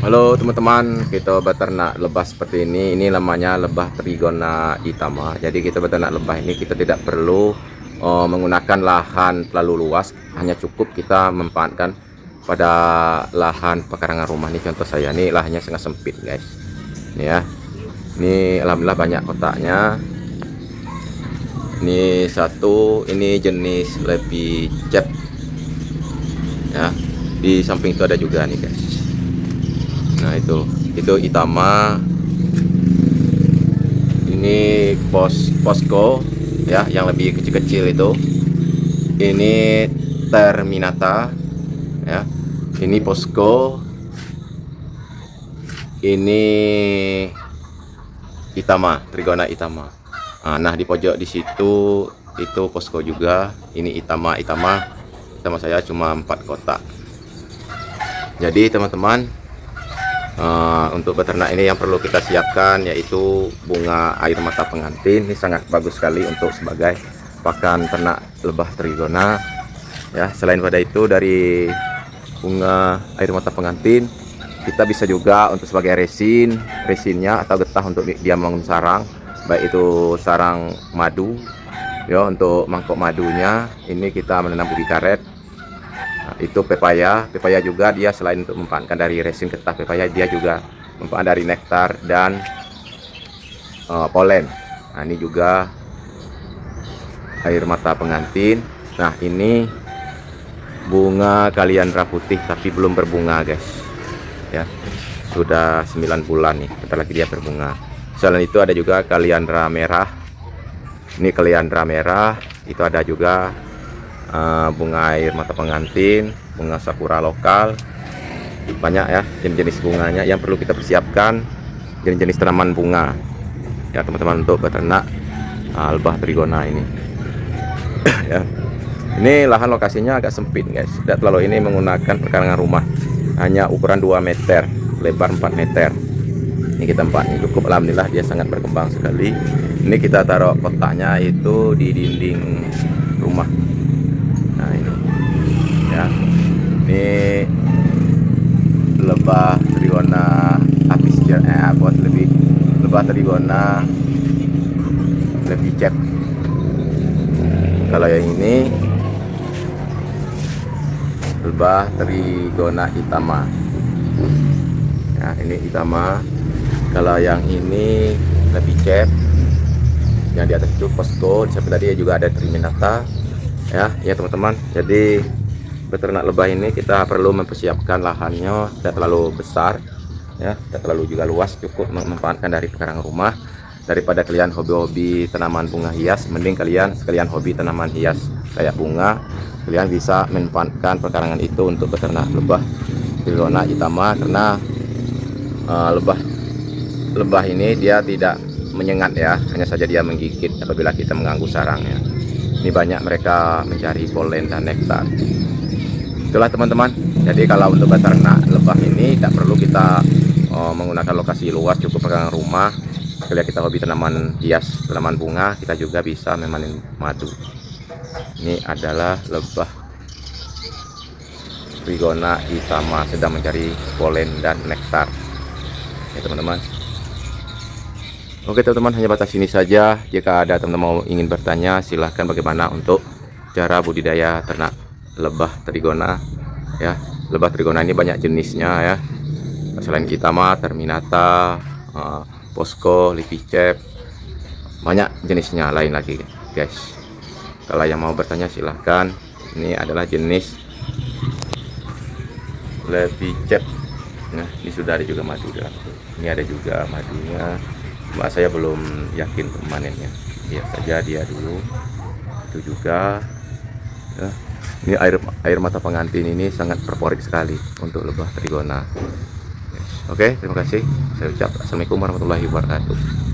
Halo teman-teman, kita beternak lebah seperti ini. Ini namanya lebah Trigona itama. Jadi kita beternak lebah ini kita tidak perlu menggunakan lahan terlalu luas, hanya cukup kita memanfaatkan pada lahan pekarangan rumah. Ini contoh saya, ini lahannya sangat sempit guys. Ini ya, ini alhamdulillah banyak kotaknya. Ini satu, ini jenis lebih cat ya. Di samping itu ada juga nih guys. Nah itu itama. Ini posko ya, yang lebih kecil-kecil itu. Ini terminata ya. Ini posko. Ini itama, Trigona itama. Nah di pojok di situ itu posko juga. Ini itama saya cuma 4 kotak. Jadi teman-teman, untuk beternak ini yang perlu kita siapkan yaitu bunga air mata pengantin. Ini sangat bagus sekali untuk sebagai pakan ternak lebah Trigona ya. Selain pada itu, dari bunga air mata pengantin kita bisa juga untuk sebagai resinnya atau getah untuk dia membangun sarang, baik itu sarang madu ya. Untuk mangkok madunya ini kita menanam ubi karet. Itu pepaya juga, dia selain untuk memanfaatkan dari resin getah pepaya, dia juga memanfaatkan dari nektar dan polen. Nah ini juga air mata pengantin. Nah ini bunga kaliandra putih tapi belum berbunga guys ya, sudah 9 bulan nih, bentar lagi dia berbunga. Selain itu ada juga kaliandra merah. Ini kaliandra merah, itu ada juga bunga air mata pengantin, bunga sakura lokal. Banyak ya jenis-jenis bunganya yang perlu kita persiapkan, jenis-jenis tanaman bunga ya teman-teman, untuk beternak lebah Trigona ini ya. Ini lahan lokasinya agak sempit guys, tidak terlalu ini menggunakan perkarangan rumah, hanya ukuran 2 meter, lebar 4 meter. Ini kita empatnya cukup, alhamdulillah dia sangat berkembang sekali. Ini kita taruh kotaknya itu di dinding rumah. Nah ini ya, ini lebah Trigona apis buat lebah Trigona lebih cep. Kalau yang ini lebah Trigona itama ya, ini itama. Kalau yang ini lebih cep, yang di atas itu posko, di samping tadi juga ada terminata ya teman-teman. Jadi beternak lebah ini kita perlu mempersiapkan lahannya tidak terlalu besar ya, tidak terlalu juga luas, cukup memanfaatkan dari pekarangan rumah. Daripada kalian hobi-hobi tanaman bunga hias, mending kalian sekalian hobi tanaman hias kayak bunga. Kalian bisa memanfaatkan pekarangan itu untuk beternak lebah Trigona itama, karena lebah ini dia tidak menyengat ya, hanya saja dia menggigit apabila kita mengganggu sarangnya. Ini banyak mereka mencari polen dan nektar. Itulah teman-teman. Jadi kalau untuk beternak lebah ini tidak perlu kita menggunakan lokasi luas, cukup pekarangan rumah. Kalau kita hobi tanaman hias, tanaman bunga, kita juga bisa memanen madu. Ini adalah lebah Trigona itama sedang mencari polen dan nektar ya teman-teman. Oke teman-teman, hanya batas ini saja. Jika ada teman-teman mau ingin bertanya, silahkan bagaimana untuk cara budidaya ternak lebah Trigona ya. Lebah Trigona ini banyak jenisnya ya, selain itama, terminata, posko, lipicep, banyak jenisnya lain lagi guys. Kalau yang mau bertanya silahkan. Ini adalah jenis lipicep. Nah ini sudah ada juga madu dalam. Ini ada juga madunya, cuma saya belum yakin untuk manennya. Lihat saja dia dulu. Itu juga ya. Ini air mata pengantin ini sangat favorit sekali untuk lebah Trigona. Oke, terima kasih. Saya ucap assalamualaikum warahmatullahi wabarakatuh.